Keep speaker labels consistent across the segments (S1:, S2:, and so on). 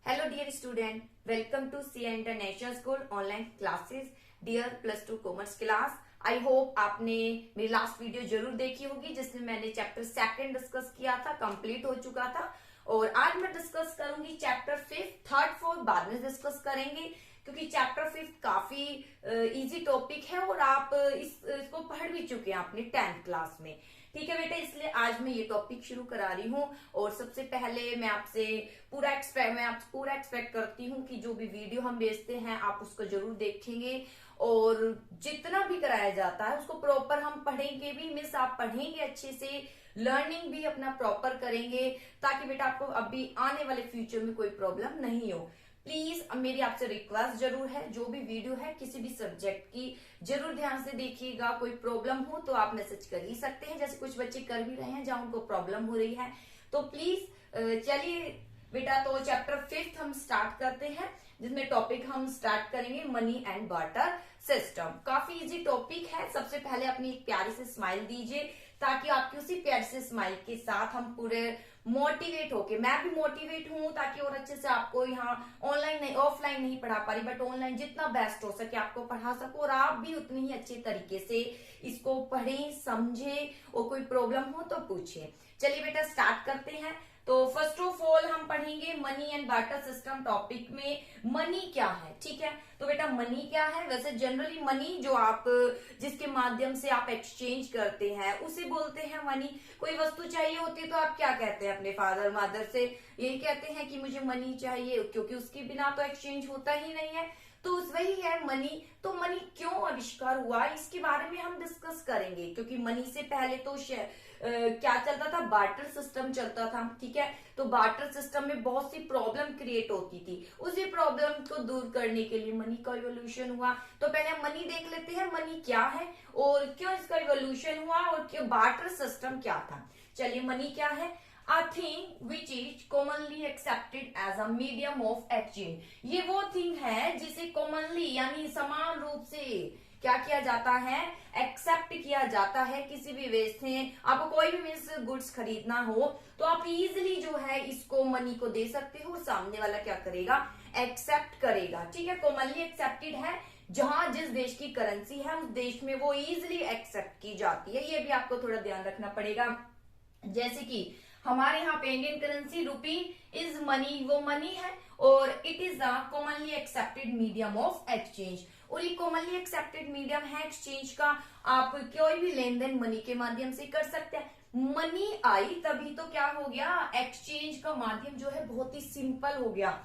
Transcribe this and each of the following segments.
S1: Hello dear student, welcome to CA International School online classes. Dear plus 2 commerce class, I hope आपने मेरी last video जरूर देखी होगी जिसमें मैंने चैप्टर सेकंड डिस्कस किया था, कंप्लीट हो चुका था। और आज मैं डिस्कस करूंगी चैप्टर फिफ्थ, थर्ड फोर्थ बाद में डिस्कस करेंगे क्योंकि चैप्टर फिफ्थ काफी इजी टॉपिक है और आप इसको पढ़ भी चुके हैं अपने 10th क्लास में। ठीक है बेटा, इसलिए आज मैं ये टॉपिक शुरू करा रही हूँ। और सबसे पहले मैं आपसे पूरा एक्सपेक्ट करती हूँ कि जो भी वीडियो हम भेजते हैं आप उसको जरूर देखेंगे और जितना भी कराया जाता है उसको प्रॉपर हम पढ़ेंगे भी, मिस आप पढ़ेंगे अच्छे से, लर्निंग भी अपना प्रॉपर करेंगे ताकि बेटा आपको अभी आने वाले फ्यूचर में कोई प्रॉब्लम नहीं हो। प्लीज मेरी आपसे रिक्वेस्ट जरूर है, जो भी वीडियो है किसी भी सब्जेक्ट की जरूर ध्यान से देखिएगा। कोई प्रॉब्लम हो तो आप मैसेज कर ही सकते हैं, जैसे कुछ बच्चे कर भी रहे हैं जहां उनको प्रॉब्लम हो रही है। तो प्लीज चलिए बेटा, तो चैप्टर फिफ्थ हम स्टार्ट करते हैं जिसमें टॉपिक हम स्टार्ट करेंगे मनी एंड बार्टर सिस्टम। काफी इजी टॉपिक है। सबसे पहले अपनी एक प्यारी से स्माइल दीजिए ताकि आपकी उसी प्यार से स्माइल के साथ हम पूरे मोटिवेट होके, मैं भी मोटिवेट हूं ताकि और अच्छे से आपको यहाँ ऑनलाइन नहीं ऑफलाइन नहीं पढ़ा पा रही बट ऑनलाइन जितना बेस्ट हो सके आपको पढ़ा सकूं और आप भी उतने ही अच्छे तरीके से इसको पढ़ें, समझे और कोई प्रॉब्लम हो तो पूछे। चलिए बेटा स्टार्ट करते हैं। तो फर्स्ट ऑफ ऑल हम पढ़ेंगे money and barter system topic में मनी क्या है। ठीक है, तो बेटा मनी क्या है? वैसे जनरली मनी जो आप जिसके माध्यम से आप एक्सचेंज करते हैं उसे बोलते हैं मनी। कोई वस्तु चाहिए होती है तो आप क्या कहते हैं अपने फादर मदर से? यही कहते हैं कि मुझे मनी चाहिए, क्योंकि उसके बिना तो एक्सचेंज होता ही नहीं है। तो वही है मनी। तो मनी क्यों आविष्कार हुआ इसके बारे में हम डिस्कस करेंगे, क्योंकि मनी से पहले तो क्या चलता था, बार्टर सिस्टम चलता था। ठीक है, तो बार्टर सिस्टम में बहुत सी प्रॉब्लम क्रिएट होती थी। उसी प्रॉब्लम को दूर करने के लिए मनी का इवोल्यूशन हुआ। तो पहले हम मनी देख लेते हैं, मनी क्या है और क्यों इसका इवोल्यूशन हुआ और क्यों बार्टर सिस्टम क्या था। चलिए मनी क्या है? A thing which is commonly accepted as a medium of exchange। ये वो थिंग है जिसे कॉमनली यानी समान रूप से क्या किया जाता है, एक्सेप्ट किया जाता है। किसी भी वे से आपको कोई भी मीन्स गुड्स खरीदना हो तो आप इजीली जो है इसको मनी को दे सकते हो और सामने वाला क्या करेगा, एक्सेप्ट करेगा। ठीक है, कॉमनली एक्सेप्टेड है। जहां जिस देश की करेंसी है उस देश में वो इजीली एक्सेप्ट की जाती है। ये भी आपको थोड़ा ध्यान रखना पड़ेगा। जैसे कि हमारे यहाँ पे Indian currency rupee is money, वो मनी है और it is the commonly accepted medium of exchange. और ये कॉमनली एक्सेप्टेड मीडियम है एक्सचेंज का। आप कोई भी लेन देन मनी के माध्यम से कर सकते हैं। मनी आई तभी तो क्या हो गया, एक्सचेंज का माध्यम जो है बहुत ही सिंपल हो गया।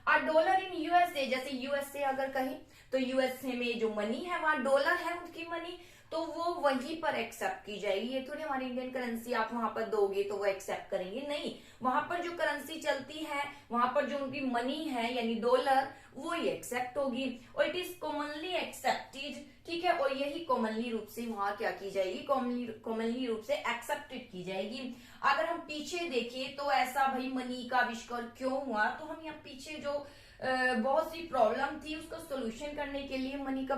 S1: और डॉलर इन यूएसए, जैसे यूएसए अगर कहीं तो यूएसए में जो मनी है वहां डॉलर है उनकी मनी, तो वो वहीं पर एक्सेप्ट की जाएगी। ये थोड़ी हमारी इंडियन करेंसी आप वहां पर दोगे तो वो एक्सेप्ट करेंगे, नहीं। वहां पर जो करेंसी चलती है वहां पर जो उनकी मनी है यानी डॉलर वो ही एक्सेप्ट होगी और इट इज कॉमनली एक्सेप्टेड। ठीक है, और यही कॉमनली रूप से वहां क्या की जाएगी, कॉमनली रूप से एक्सेप्टेड की जाएगी। अगर हम पीछे देखें तो ऐसा भाई मनी का आविष्कार क्यों हुआ, तो हम यहाँ पीछे जो बहुत सी प्रॉब्लम थी उसका सोल्यूशन करने के लिए मनी का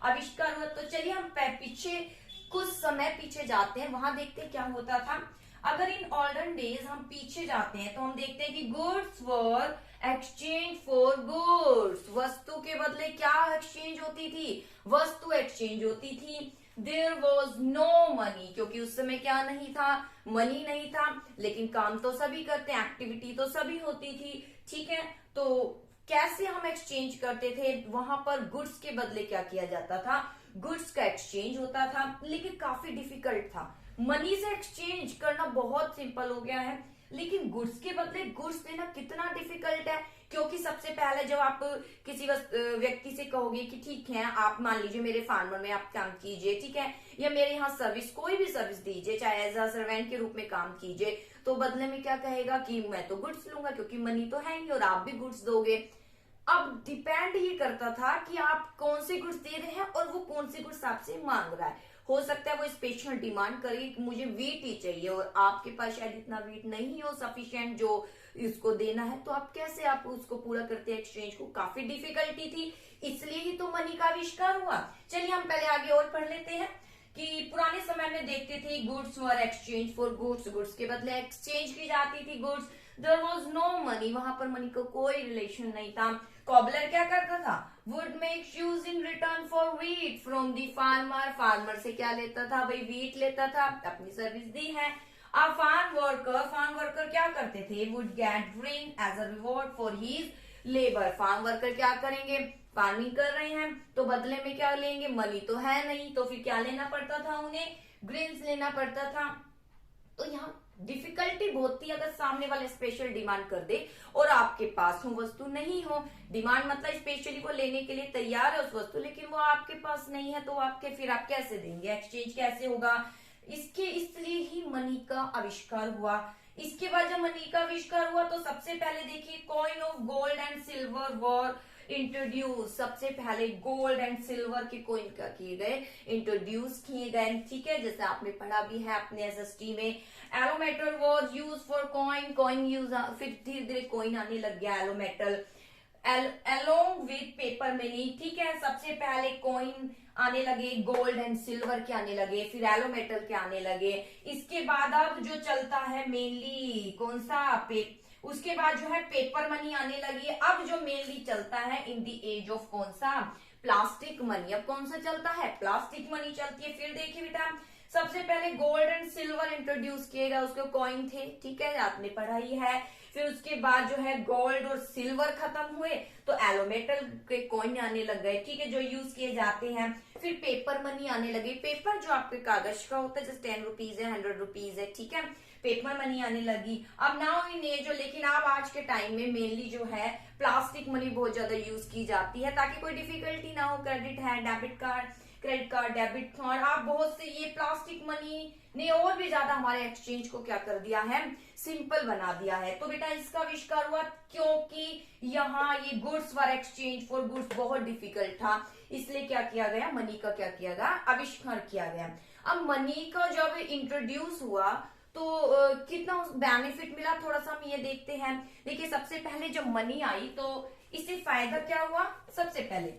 S1: आविष्कार हुआ। तो चलिए हम पीछे कुछ समय पीछे जाते हैं, वहां देखते हैं क्या होता था। अगर इन ऑल्डन डेज हम पीछे जाते हैं तो हम देखते हैं कि goods were exchange for goods. वस्तु के बदले क्या एक्सचेंज होती थी, वस्तु एक्सचेंज होती थी। देयर वॉज नो मनी, क्योंकि उस समय क्या नहीं था, मनी नहीं था, लेकिन काम तो सभी करते हैं, एक्टिविटी तो सभी होती थी। ठीक है, तो कैसे हम एक्सचेंज करते थे, वहां पर गुड्स के बदले क्या किया जाता था, गुड्स का एक्सचेंज होता था, लेकिन काफी डिफिकल्ट था। मनी से एक्सचेंज करना बहुत सिंपल हो गया है, लेकिन गुड्स के बदले गुड्स देना कितना डिफिकल्ट है। क्योंकि सबसे पहले जब आप किसी व्यक्ति से कहोगे कि ठीक है आप मान लीजिए मेरे फार्मर में आप काम कीजिए, ठीक है, या मेरे यहाँ सर्विस कोई भी सर्विस दीजिए, चाहे एज अ सर्वेंट के रूप में काम कीजिए, तो बदले में क्या कहेगा कि मैं तो गुड्स लूंगा क्योंकि मनी तो है ही और आप भी गुड्स दोगे। अब डिपेंड ये करता था कि आप कौन से गुड्स दे रहे हैं और वो कौन से गुड्स आपसे मांग रहा है। हो सकता है वो स्पेशल डिमांड करे कि मुझे वीट ही चाहिए और आपके पास शायद इतना वीट नहीं हो सफिशिएंट जो इसको देना है, तो आप कैसे आप उसको पूरा करते हैं एक्सचेंज को, काफी डिफिकल्टी थी। इसलिए ही तो मनी का आविष्कार हुआ। चलिए हम पहले आगे और पढ़ लेते हैं कि पुराने समय में देखते थे goods were exchange for goods, goods के बदले एक्सचेंज की जाती थी goods, there was no money, वहां पर मनी का कोई रिलेशन नहीं था। कॉबलर क्या करता था, would make shoes in return for wheat from the farmer, farmer से क्या लेता था भाई, व्हीट लेता था, अपनी सर्विस दी है। अब फार्म वर्कर क्या करते थे, would get grain as a reward for his labour, farm worker क्या करेंगे, फार्मिंग कर रहे हैं तो बदले में क्या लेंगे, मनी तो है नहीं, तो फिर क्या लेना पड़ता था उन्हें, ग्रेन्स लेना पड़ता था। तो यहाँ डिफिकल्टी बहुत थी अगर सामने वाला स्पेशल डिमांड कर दे और आपके पास वो वस्तु नहीं हो, डिमांड मतलब स्पेशली वो लेने के लिए तैयार है उस वस्तु, लेकिन वो आपके पास नहीं है, तो आपके फिर आप कैसे देंगे, एक्सचेंज कैसे होगा, इसके इसलिए ही मनी का आविष्कार हुआ। इसके बाद जब मनी का आविष्कार हुआ तो सबसे पहले देखिए coin of gold and silver were introduce, सबसे पहले गोल्ड एंड सिल्वर के कॉइन क्या किए गए, इंट्रोड्यूस किए गए, ठीक है, जैसे आपने पढ़ा भी है अपने एसएसटी में। Alloy metal was use for coin, coin use, फिर धीरे धीरे कॉइन आने लग गया alloy metal along with paper money, ठीक है, सबसे पहले कॉइन आने लगे, गोल्ड एंड सिल्वर के आने लगे, फिर एलो मेटल के आने लगे। इसके बाद अब जो चलता है मेनली कौन सा, उसके बाद जो है पेपर मनी आने लगी। अब जो मेनली चलता है इन दी एज ऑफ कौन सा, प्लास्टिक मनी। अब कौन सा चलता है, प्लास्टिक मनी चलती है। फिर देखिए बेटा सबसे पहले गोल्ड एंड सिल्वर इंट्रोड्यूस किए गए, उसके कॉइन थे, ठीक है, आपने पढ़ा ही है। फिर उसके बाद जो है गोल्ड और सिल्वर खत्म हुए तो एलो मेटल के कॉइन आने लग गए, ठीक है, जो यूज किए जाते हैं। फिर पेपर मनी आने लगे, पेपर जो आपके कागज का होता है, जैसे 10 रुपीज है, 100 रुपीज है, ठीक है, पेपर मनी आने लगी। अब नाउ इन एज, लेकिन अब आज के टाइम में मेनली जो है प्लास्टिक मनी बहुत ज्यादा यूज की जाती है ताकि कोई डिफिकल्टी ना हो। क्रेडिट है, debit card, credit card, debit card, आप बहुत से ये प्लास्टिक मनी ने और भी ज्यादा हमारे एक्सचेंज को क्या कर दिया है, सिंपल बना दिया है। तो बेटा इसका आविष्कार हुआ क्योंकि यहाँ ये goods were exchange for goods बहुत डिफिकल्ट था, इसलिए क्या किया गया, मनी का क्या किया गया, आविष्कार किया गया। अब मनी का जब इंट्रोड्यूस हुआ तो कितना बेनिफिट मिला, थोड़ा सा हम ये देखते हैं। देखिए सबसे पहले जब मनी आई तो इससे फायदा क्या हुआ, सबसे पहले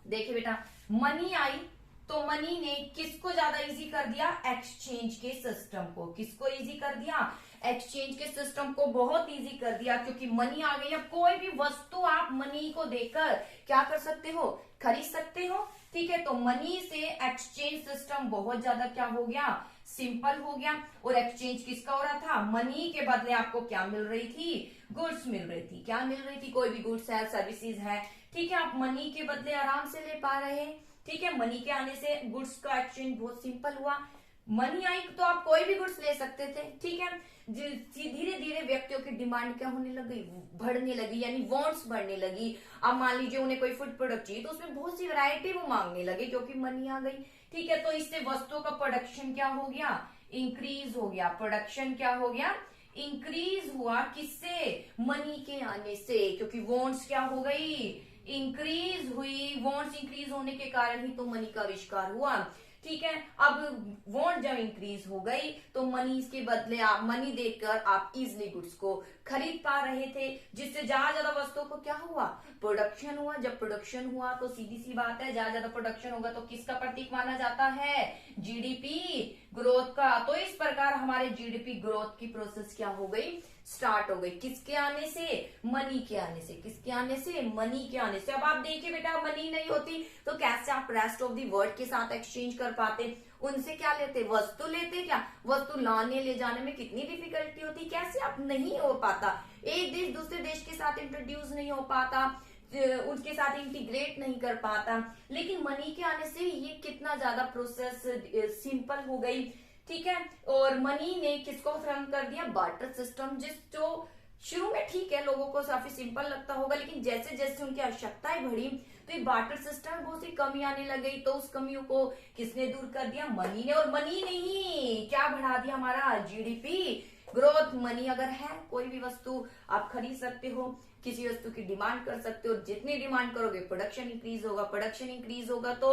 S1: देखिए बेटा मनी आई तो मनी ने किसको ज्यादा इजी कर दिया, एक्सचेंज के सिस्टम को, किसको इजी कर दिया, एक्सचेंज के सिस्टम को बहुत इजी कर दिया, क्योंकि मनी आ गई। अब कोई भी वस्तु आप मनी को देकर क्या कर सकते हो, खरीद सकते हो, ठीक है। तो मनी से एक्सचेंज सिस्टम बहुत ज्यादा क्या हो गया, सिंपल हो गया। और एक्सचेंज किसका हो रहा था, मनी के बदले आपको क्या मिल रही थी, गुड्स मिल रही थी, क्या मिल रही थी, कोई भी गुड्स है, सर्विसेज है, ठीक है, आप मनी के बदले आराम से ले पा रहे हैं, ठीक है। मनी के आने से गुड्स का एक्सचेंज बहुत सिंपल हुआ। मनी आई तो आप कोई भी गुड्स ले सकते थे, ठीक है। धीरे धीरे व्यक्तियों की डिमांड क्या होने लगी, बढ़ने लगी, यानी वांट्स बढ़ने लगी। अब मान लीजिए उन्हें कोई फूड प्रोडक्ट चाहिए तो उसमें बहुत सी वैरायटी वो मांगने लगे क्योंकि मनी आ गई, ठीक है। तो इससे वस्तुओं का प्रोडक्शन क्या हो गया, इंक्रीज हो गया, प्रोडक्शन क्या हो गया, इंक्रीज हुआ, किससे, मनी के आने से, क्योंकि वांट्स क्या हो गई, इंक्रीज हुई, वांट्स इंक्रीज होने के कारण ही तो मनी का आविष्कार हुआ, ठीक है। अब वांट जब इंक्रीज हो गई तो मनी के बदले आप मनी देकर आप इजिली गुड्स को खरीद पा रहे थे, जिससे ज्यादा ज्यादा वस्तुओं को क्या हुआ, प्रोडक्शन हुआ। जब प्रोडक्शन हुआ तो सीधी सी बात है, ज्यादा ज्यादा प्रोडक्शन होगा तो किसका प्रतीक माना जाता है, जीडीपी ग्रोथ का। तो इस प्रकार हमारे जीडीपी ग्रोथ की प्रोसेस क्या हो गई, स्टार्ट हो गई, किसके आने से, मनी के आने से, किसके आने से, मनी के आने से। अब आप देखिए बेटा मनी नहीं होती तो कैसे आप रेस्ट ऑफ दी वर्ल्ड के साथ एक्सचेंज कर पाते, उनसे क्या लेते, वस्तु लेते, क्या वस्तु लाने ले जाने में कितनी डिफिकल्टी होती, कैसे आप नहीं हो पाता, एक देश दूसरे देश के साथ इंट्रोड्यूस नहीं हो पाता, उनके साथ इंटीग्रेट नहीं कर पाता। लेकिन मनी के आने से ये कितना ज्यादा प्रोसेस सिंपल हो गई, ठीक है। और मनी ने किसको फ्रम कर दिया, बार्टर सिस्टम, जो शुरू में ठीक है लोगों को काफी सिंपल लगता होगा, लेकिन जैसे जैसे उनकी आवश्यकताएं बढ़ी तो ये बार्टर सिस्टम में बहुत सी कमी आने लग गई। तो उस कमियों को किसने दूर कर दिया, मनी ने। और मनी ने ही क्या बढ़ा दिया, हमारा जीडीपी ग्रोथ। मनी अगर है कोई भी वस्तु आप खरीद सकते हो, किसी वस्तु की डिमांड कर सकते हो, जितनी डिमांड करोगे प्रोडक्शन इंक्रीज होगा, प्रोडक्शन इंक्रीज होगा तो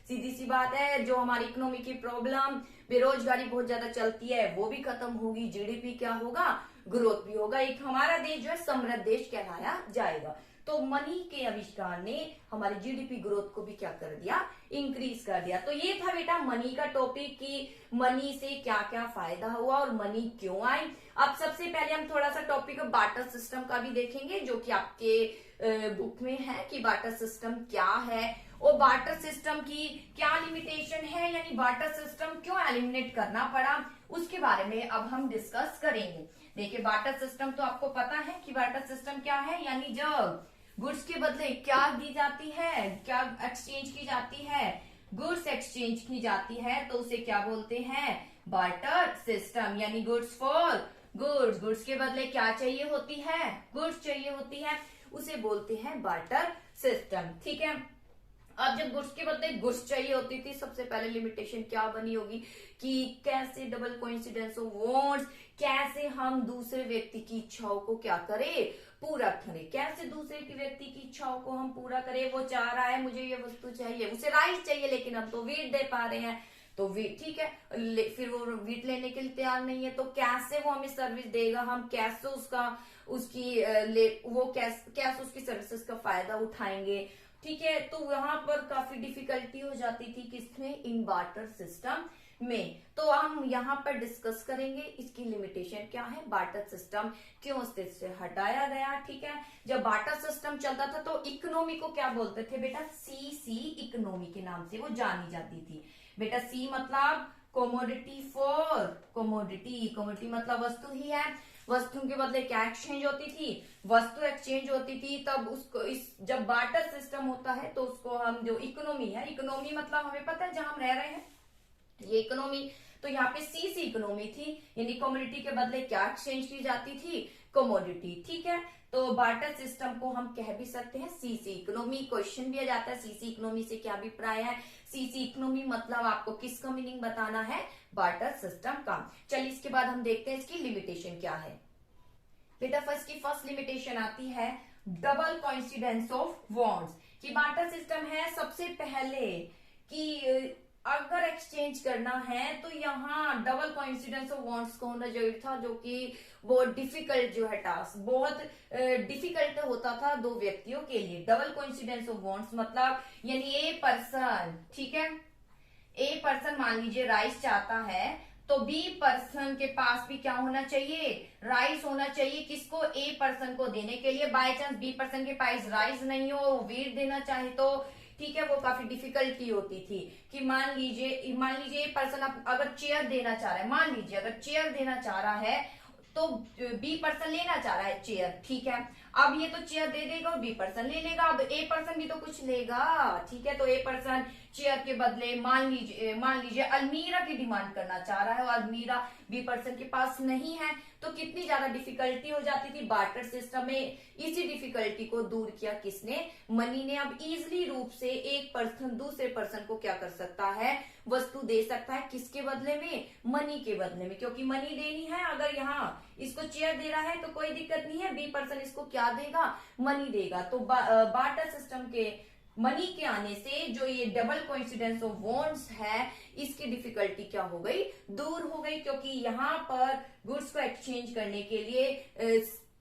S1: सीधी सी बात है जो हमारी इकोनॉमी की प्रॉब्लम, बेरोजगारी बहुत ज्यादा चलती है वो भी खत्म होगी, जीडीपी क्या होगा, ग्रोथ भी होगा, एक हमारा देश जो है समृद्ध देश कहलाया जाएगा। तो मनी के आविष्कार ने हमारे जीडीपी ग्रोथ को भी क्या कर दिया, इंक्रीज कर दिया। तो ये था बेटा मनी का टॉपिक कि मनी से क्या क्या फायदा हुआ और मनी क्यों आई। अब सबसे पहले हम थोड़ा सा टॉपिक बार्टर सिस्टम का भी देखेंगे, जो कि आपके बुक में है कि बार्टर सिस्टम क्या है और बार्टर सिस्टम की क्या लिमिटेशन है, यानी बार्टर सिस्टम क्यों एलिमिनेट करना पड़ा, उसके बारे में अब हम डिस्कस करेंगे। देखिए बार्टर सिस्टम तो आपको पता है कि बार्टर सिस्टम क्या है, यानी जब गुड्स के बदले क्या दी जाती है, क्या एक्सचेंज की जाती है, गुड्स एक्सचेंज की जाती है, तो उसे क्या बोलते हैं, बार्टर सिस्टम। यानी गुड्स फॉर गुड्स, गुड्स के बदले क्या चाहिए होती है, गुड्स चाहिए होती है, उसे बोलते हैं बार्टर सिस्टम। ठीक है, अब जब गुड्स के बदले गुड्स चाहिए होती थी, सबसे पहले लिमिटेशन क्या बनी होगी कि कैसे डबल कोइंसिडेंस ऑफ वांट्स, कैसे हम दूसरे व्यक्ति की इच्छाओं को क्या करें, पूरा करें, कैसे दूसरे की व्यक्ति की इच्छाओं को हम पूरा करें। वो चाह रहा है मुझे ये वस्तु चाहिए, उसे राइस चाहिए, लेकिन हम तो वीट दे पा रहे हैं, तो वीट ठीक है, फिर वो वीट लेने के लिए तैयार नहीं है, तो कैसे वो हमें सर्विस देगा, हम कैसे वो कैसे उसकी सर्विसेज का फायदा उठाएंगे। ठीक है, तो यहाँ पर काफी डिफिकल्टी हो जाती थी किसमें, इन बार्टर सिस्टम में। तो हम यहाँ पर डिस्कस करेंगे इसकी लिमिटेशन क्या है, बार्टर सिस्टम क्यों अस्तित्व से हटाया गया। ठीक है, जब बार्टर सिस्टम चलता था तो इकोनॉमी को क्या बोलते थे बेटा, सीसी इकोनॉमी के नाम से वो जानी जाती थी। बेटा सी मतलब कमोडिटी फॉर कमोडिटी, कमोडिटी मतलब वस्तु ही है, वस्तु के बदले क्या एक्सचेंज होती थी, वस्तु एक्सचेंज होती थी। तब उसको जब बार्टर सिस्टम होता है तो उसको हम जो इकोनॉमी है, इकोनॉमी मतलब हमें पता है जहां हम रह रहे हैं ये इकोनॉमी, तो यहाँ पे सीसी इकोनॉमी थी, यानी कमोडिटी के बदले क्या एक्सचेंज की जाती थी, कमोडिटी। ठीक है, तो बार्टर सिस्टम को हम कह भी सकते हैं सीसी इकोनॉमी। क्वेश्चन भी आ जाता है सीसी इकोनॉमी से क्या अभिप्राय है, सीसी इकोनॉमी मतलब आपको किसका मीनिंग बताना है, बार्टर सिस्टम का। चलिए इसके बाद हम देखते हैं इसकी लिमिटेशन क्या है। बेटा फर्स्ट लिमिटेशन आती है डबल कोइंसिडेंस ऑफ वांट्स, कि बार्टर सिस्टम है सबसे पहले कि अगर एक्सचेंज करना है तो यहाँ डबल कोइंसिडेंस ऑफ वांट्स का होना जरूरी था, जो कि बहुत डिफिकल्ट जो है टास्क, बहुत डिफिकल्ट होता था दो व्यक्तियों के लिए। डबल कोइंसिडेंस ऑफ वांट्स मतलब यानी ए पर्सन, ठीक है, ए पर्सन मान लीजिए राइस चाहता है, तो बी पर्सन के पास भी क्या होना चाहिए, राइस होना चाहिए, किसको, ए पर्सन को देने के लिए। बाय चांस बी पर्सन के पास राइस नहीं हो, वीट देना चाहे तो ठीक है, वो काफी डिफिकल्टी होती थी कि मान लीजिए पर्सन अगर चेयर देना चाह रहा है, मान लीजिए अगर चेयर देना चाह रहा है तो बी पर्सन लेना चाह रहा है चेयर, ठीक है, अब ये तो चेयर दे देगा और बी पर्सन ले लेगा, अब ए पर्सन भी तो कुछ लेगा। ठीक है, तो ए पर्सन चेयर के बदले मान लीजिए अलमीरा की डिमांड करना चाह रहा है और अलमीरा बी पर्सन के पास नहीं है, तो कितनी ज्यादा डिफिकल्टी हो जाती थी बार्टर सिस्टम में। इसी डिफिकल्टी को दूर किया किसने, मनी ने। अब इजिली रूप से एक पर्सन दूसरे पर्सन को क्या कर सकता है, वस्तु दे सकता है, किसके बदले में, मनी के बदले में, क्योंकि मनी देनी है। अगर यहाँ इसको चेयर दे रहा है तो कोई दिक्कत नहीं है, बी पर्सन इसको क्या देगा, मनी देगा। तो बार्टर सिस्टम के मनी के आने से जो ये डबल कोइंसिडेंस ऑफ वांट्स है, इसकी डिफिकल्टी क्या हो गई, दूर हो गई, क्योंकि यहाँ पर गुड्स को एक्सचेंज करने के लिए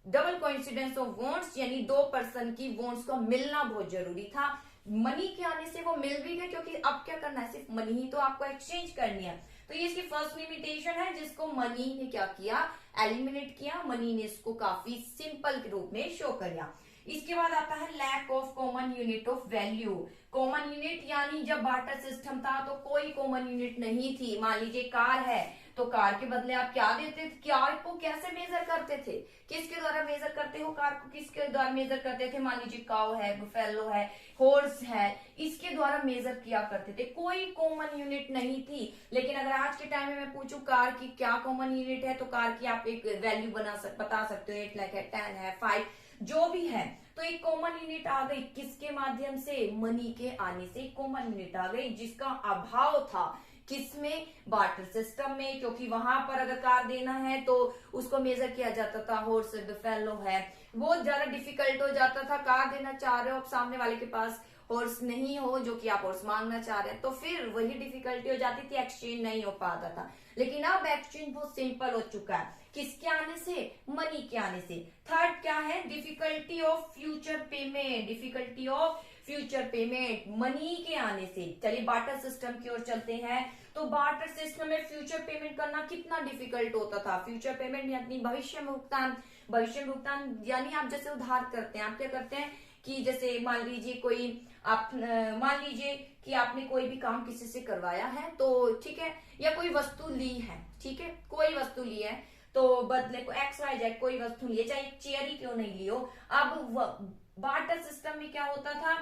S1: डबल कोइंसिडेंस ऑफ वांट्स यानी दो पर्सन की वांट्स का मिलना बहुत जरूरी था। मनी के आने से वो मिल भी गए, क्योंकि अब क्या करना है, सिर्फ मनी ही तो आपको एक्सचेंज करनी है। तो ये इसकी फर्स्ट लिमिटेशन है, जिसको मनी ने क्या किया, एलिमिनेट किया। मनी ने इसको काफी सिंपल के रूप में शो किया। इसके बाद आता है lack of common unit of value. Common unit यानी जब बार्टर सिस्टम था तो कोई कॉमन यूनिट नहीं थी। मान लीजिए कार है तो कार के बदले आप क्या देते थे, कार को कैसे मेजर करते थे, किसके द्वारा मेजर करते हो, कार को किसके द्वारा मेजर करते थे, मान लीजिए काउ है, बुफेलो है, हॉर्स है, इसके द्वारा मेजर किया करते थे। कोई कॉमन यूनिट नहीं थी। लेकिन अगर आज के टाइम में मैं पूछूं कार की क्या कॉमन यूनिट है, तो कार की आप एक वैल्यू बता सकते हो, 8 लाख है, 10 है, 5 जो भी है। तो एक कॉमन यूनिट आ गई, किसके माध्यम से, मनी के आने से कॉमन यूनिट आ गई, जिसका अभाव था किसमें, बार्टर सिस्टम में। क्योंकि वहां पर अगर कार देना है तो उसको मेजर किया जाता था, हॉर्स बुफेलो है, बहुत ज्यादा डिफिकल्ट हो जाता था। कार देना चाह रहे हो, अब सामने वाले के पास हॉर्स नहीं हो जो कि आप हॉर्स मांगना चाह रहे हैं, तो फिर वही डिफिकल्टी हो जाती थी, एक्सचेंज नहीं हो पाता था। लेकिन अब एक्सचेंज बहुत सिंपल हो चुका है, किसके आने से, मनी के आने से। थर्ड क्या है, difficulty of future payment, difficulty of future payment money के आने से। चलिए बार्टर सिस्टम की ओर चलते हैं। तो बार्टर सिस्टम में फ्यूचर पेमेंट करना कितना डिफिकल्ट होता था। फ्यूचर पेमेंट यानी भविष्य में भुगतान, भविष्य में भुगतान यानी आप जैसे उधार करते हैं, आप क्या करते हैं कि जैसे मान लीजिए कोई आप मान लीजिए कि आपने कोई भी काम किसी से करवाया है, तो ठीक है, या कोई वस्तु ली है, ठीक है, कोई वस्तु ली है, तो बदले को XYZ कोई वस्तु ली है, चाहे चेयर ही क्यों नहीं ली हो। अब बार्टर सिस्टम में क्या होता था,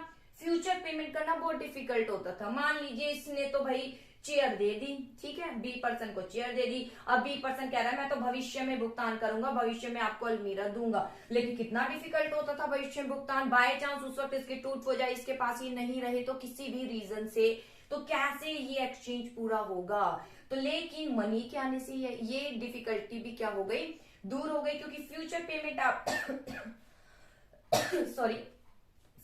S1: फ्यूचर पेमेंट करना बहुत डिफिकल्ट होता था। मान लीजिए इसने तो भाई चेयर दे दी, ठीक है, बी पर्सन को चेयर दे दी। अब बी पर्सन कह रहा है मैं तो भविष्य में भुगतान करूंगा, भविष्य में आपको अलमीरा दूंगा। लेकिन कितना डिफिकल्ट होता था भविष्य में भुगतान, बाय चांस उस वक्त इसकी टूट हो जाए, इसके पास ही नहीं रहे तो किसी भी रीजन से, तो कैसे ये एक्सचेंज पूरा होगा। तो लेकिन मनी के आने से ये डिफिकल्टी भी क्या हो गई, दूर हो गई, क्योंकि फ्यूचर पेमेंट आप सॉरी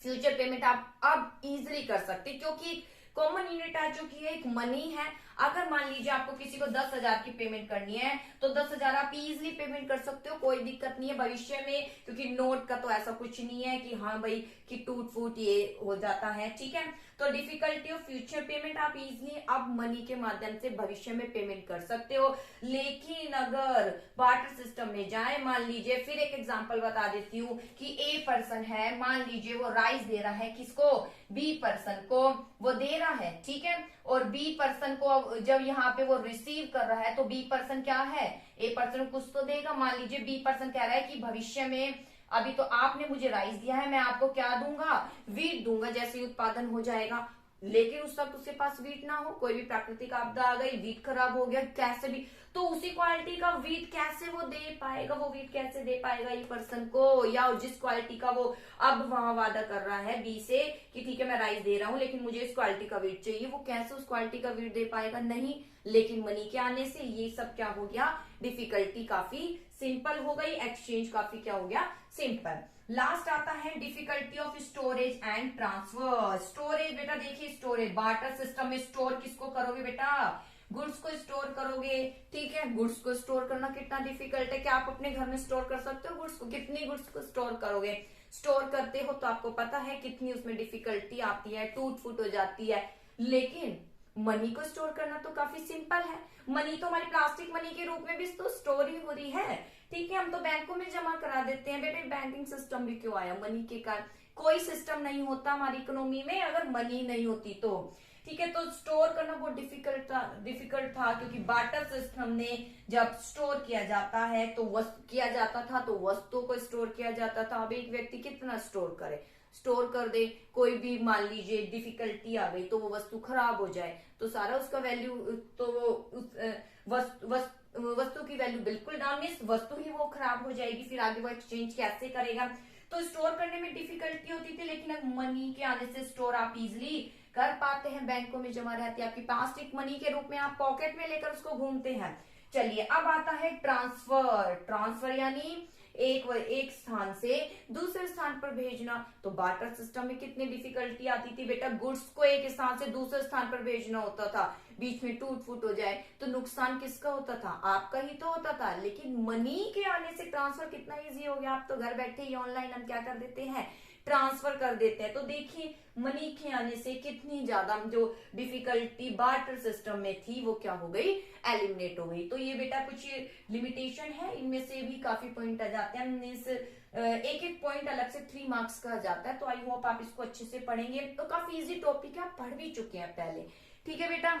S1: फ्यूचर पेमेंट आप अब इजिली कर सकते, क्योंकि कॉमन यूनिट आ चुकी है, एक मनी है। अगर मान लीजिए आपको किसी को 10,000 की पेमेंट करनी है, तो 10,000 आप इजिली पेमेंट कर सकते हो, कोई दिक्कत नहीं है भविष्य में, क्योंकि नोट का तो ऐसा कुछ नहीं है कि हाँ भाई कि टूट फूट ये हो जाता है, ठीक है। तो डिफिकल्टी ऑफ फ्यूचर पेमेंट आप इजिली अब मनी के माध्यम से भविष्य में पेमेंट कर सकते हो। लेकिन अगर बार्टर सिस्टम में जाए, मान लीजिए फिर एक एग्जांपल बता देती हूँ कि ए पर्सन है, मान लीजिए वो राइस दे रहा है, किसको, बी पर्सन को वो दे रहा है, ठीक है, और बी पर्सन को जब यहाँ पे वो रिसीव कर रहा है, तो बी पर्सन क्या है, ए पर्सन कुछ तो देगा। मान लीजिए बी पर्सन कह रहा है कि भविष्य में अभी तो आपने मुझे राइस दिया है, मैं आपको क्या दूंगा, वीट दूंगा जैसे ही उत्पादन हो जाएगा। लेकिन उस वक्त उसके पास वीट ना हो, कोई भी प्राकृतिक आपदा आ गई, वीट खराब हो गया, कैसे भी, तो उसी क्वालिटी का वीट कैसे वो दे पाएगा, वो वीट कैसे दे पाएगा ये पर्सन को, या जिस क्वालिटी का वो अब वहां वादा कर रहा है बी से कि ठीक है मैं राइस दे रहा हूं लेकिन मुझे इस क्वालिटी का वीट चाहिए, वो कैसे उस क्वालिटी का वीट दे पाएगा, नहीं। लेकिन मनी के आने से ये सब क्या हो गया, डिफिकल्टी काफी सिंपल हो गई, एक्सचेंज काफी क्या हो गया, सिंपल। लास्ट आता है difficulty of storage and transfer. Storage बेटा देखिए, स्टोरेज बार्टर सिस्टम में स्टोर किसको करोगे बेटा, गुड्स को स्टोर करोगे, ठीक है। गुड्स को स्टोर करना कितना डिफिकल्ट है, क्या आप अपने घर में स्टोर कर सकते हो गुड्स को, कितनी गुड्स को स्टोर करोगे, स्टोर करते हो तो आपको पता है कितनी उसमें डिफिकल्टी आती है, टूट फूट हो जाती है। लेकिन मनी को स्टोर करना तो काफी सिंपल है, मनी तो हमारी प्लास्टिक मनी के रूप में भी तो स्टोर ही हो रही है, ठीक है, हम तो बैंकों में जमा करा देते हैं। बेटे बैंकिंग सिस्टम भी क्यों आया, मनी के कारण। कोई सिस्टम नहीं होता हमारी इकोनॉमी में अगर मनी नहीं होती तो, ठीक है। तो स्टोर करना बहुत डिफिकल्ट था क्योंकि बार्टर सिस्टम ने जब स्टोर किया जाता है तो किया जाता था तो वस्तुओं को स्टोर किया जाता था। अब एक व्यक्ति कितना स्टोर करे, स्टोर कर दे, कोई भी मान लीजिए डिफिकल्टी आ गई तो वो वस्तु खराब हो जाए तो सारा उसका वैल्यू, तो वो वस्तु की वैल्यू बिल्कुल डाउन, मीन्स वस्तु ही वो खराब हो जाएगी, फिर आगे वो एक्सचेंज कैसे करेगा। तो स्टोर करने में डिफिकल्टी होती थी, लेकिन अब मनी के आने से स्टोर आप इजिली कर पाते हैं, बैंकों में जमा रहती है आपकी प्लास्टिक मनी के रूप में, आप पॉकेट में लेकर उसको घूमते हैं। चलिए अब आता है ट्रांसफर। ट्रांसफर यानी एक स्थान से दूसरे स्थान पर भेजना। तो बार्टर सिस्टम में कितनी डिफिकल्टी आती थी बेटा, गुड्स को एक स्थान से दूसरे स्थान पर भेजना होता था, बीच में टूट फूट हो जाए तो नुकसान किसका होता था, आपका ही तो होता था। लेकिन मनी के आने से ट्रांसफर कितना इजी हो गया, आप तो घर बैठे ही ऑनलाइन हम क्या कर देते हैं, ट्रांसफर कर देते हैं। तो देखिए मनी के आने से कितनी ज्यादा जो डिफिकल्टी बार्टर सिस्टम में थी वो क्या हो गई, एलिमिनेट हो गई। तो ये बेटा कुछ लिमिटेशन है, इनमें से भी काफी पॉइंट आ जाते हैं, एक एक पॉइंट अलग से 3 मार्क्स का जाता है। तो आई होप आप इसको अच्छे से पढ़ेंगे, तो काफी इजी टॉपिक है, आप पढ़ भी चुके हैं पहले, ठीक है बेटा।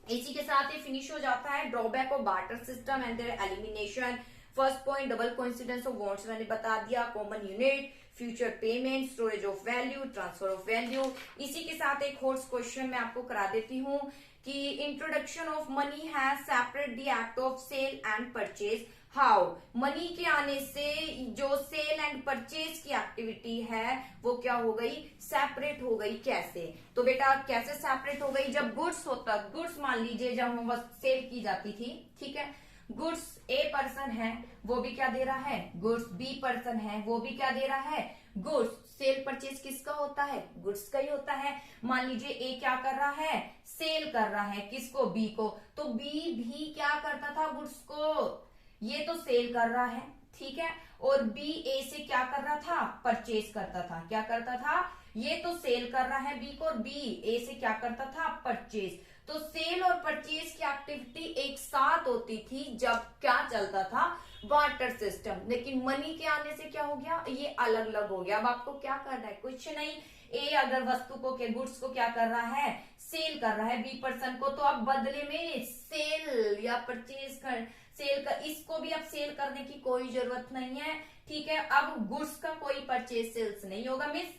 S1: इसी के साथ ही फिनिश हो जाता है drawback of barter system and there elimination. First point double coincidence of wants मैंने बता दिया, common unit, future payment, storage of value, transfer of value. इसी के साथ एक हॉर्स क्वेश्चन मैं आपको करा देती हूँ कि introduction of money has separate the act of sale and purchase how. Money के आने से जो सेल एंड परचेज की एक्टिविटी है वो क्या हो गई, सेपरेट हो गई। कैसे, तो बेटा कैसे सेपरेट हो गई, जब गुड्स होता, गुड्स मान लीजिए जब हम सेल की जाती थी, ठीक है, गुड्स ए पर्सन है वो भी क्या दे रहा है, गुड्स बी पर्सन है वो भी क्या दे रहा है, गुड्स सेल परचेज किसका होता है, गुड्स का ही होता है। मान लीजिए ए क्या कर रहा है, सेल कर रहा है किसको, बी को, तो बी भी क्या करता था, गुड्स को, ये तो सेल कर रहा है, ठीक है, और बी ए से क्या कर रहा था, परचेज करता था, क्या करता था, ये तो सेल कर रहा है बी को, और बी ए से क्या करता था, परचेज। तो सेल और परचेज की एक्टिविटी एक साथ होती थी जब क्या चलता था, बार्टर सिस्टम। लेकिन मनी के आने से क्या हो गया, ये अलग अलग हो गया। अब आपको क्या करना है, कुछ नहीं, ए अगर वस्तु को के गुड्स को क्या कर रहा है, सेल कर रहा है बी पर्सन को, तो अब बदले में सेल या परचेज कर, सेल कर, इसको भी अब सेल करने की कोई जरूरत नहीं है, ठीक है। अब गुड्स का कोई परचेज सेल्स नहीं होगा, मीन्स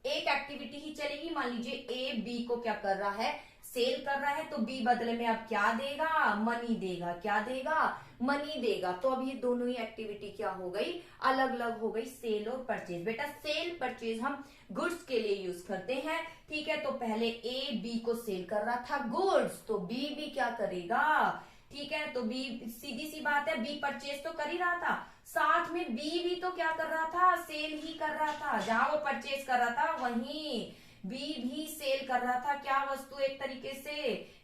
S1: एक एक्टिविटी ही चलेगी। मान लीजिए ए बी को क्या कर रहा है, सेल कर रहा है, तो बी बदले में अब क्या देगा, मनी देगा, क्या देगा, मनी देगा। तो अब ये दोनों ही एक्टिविटी क्या हो गई, अलग अलग हो गई, सेल और परचेज। बेटा सेल परचेज हम गुड्स के लिए यूज करते हैं, ठीक है। तो पहले ए बी को सेल कर रहा था गुड्स, तो बी भी क्या करेगा, ठीक है, तो बी, सीधी सी बात है, बी परचेज तो कर ही रहा था, साथ में बी भी तो क्या कर रहा था, सेल ही कर रहा था। जहां वो परचेज कर रहा था वहीं बी भी सेल कर रहा था, क्या वस्तु, एक तरीके से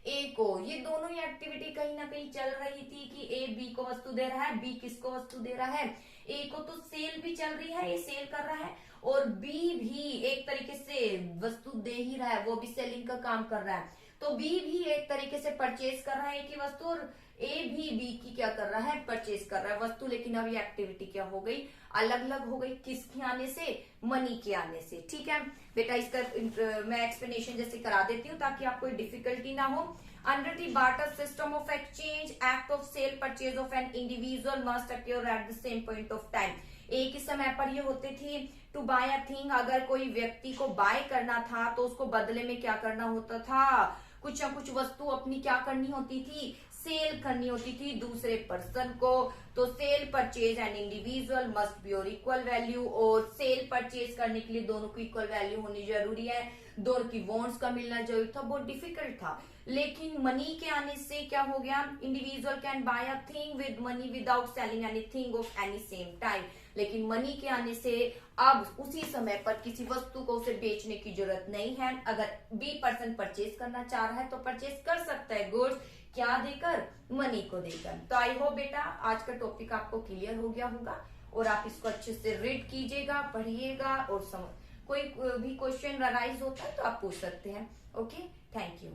S1: ए को। ये दोनों ही एक्टिविटी कहीं ना कहीं चल रही थी कि ए बी को वस्तु दे रहा है, बी किसको वस्तु दे रहा है, ए को। तो सेल भी चल रही है, ये सेल कर रहा है, और बी भी एक तरीके से वस्तु दे ही रहा है, वो भी सेलिंग का काम कर रहा है। तो बी भी एक तरीके से परचेज कर रहा है एक ही वस्तु, और ए भी बी की क्या कर रहा है, परचेज कर रहा है वस्तु। लेकिन अब ये एक्टिविटी क्या हो गई, अलग अलग हो गई, किसके आने से, मनी के आने से, ठीक है बेटा। इसका मैं एक्सप्लेनेशन जैसे करा देती हूँ ताकि आपको डिफिकल्टी ना हो। Under the barter system of exchange, act of cell purchase of an individual must acquire at the same point of time. एक ही समय पर ये होते थे। टू बाय अ थिंग, अगर कोई व्यक्ति को बाय करना था तो उसको बदले में क्या करना होता था, कुछ ना कुछ वस्तु अपनी क्या करनी होती थी, सेल करनी होती थी दूसरे पर्सन को। तो cell purchase and individual must be और इक्वल वैल्यू, और सेल परचेज करने के लिए दोनों की इक्वल वैल्यू होनी जरूरी है, दोनों की वॉन्ट्स का मिलना जरूरी था, बहुत डिफिकल्ट था। लेकिन मनी के आने से क्या हो गया, individual can buy a thing with money without selling anything of any same time. लेकिन मनी के आने से अब उसी समय पर किसी वस्तु को उसे बेचने की जरूरत नहीं है। अगर बी पर्सन परचेज करना चाह रहा है तो परचेज कर सकता है गुड्स, क्या देकर, मनी को देकर। तो आई होप बेटा आज का टॉपिक आपको क्लियर हो गया होगा, और आप इसको अच्छे से रीड कीजिएगा, पढ़िएगा, और कोई भी क्वेश्चन अराइज होता है तो आप पूछ सकते हैं। Okay, thank you.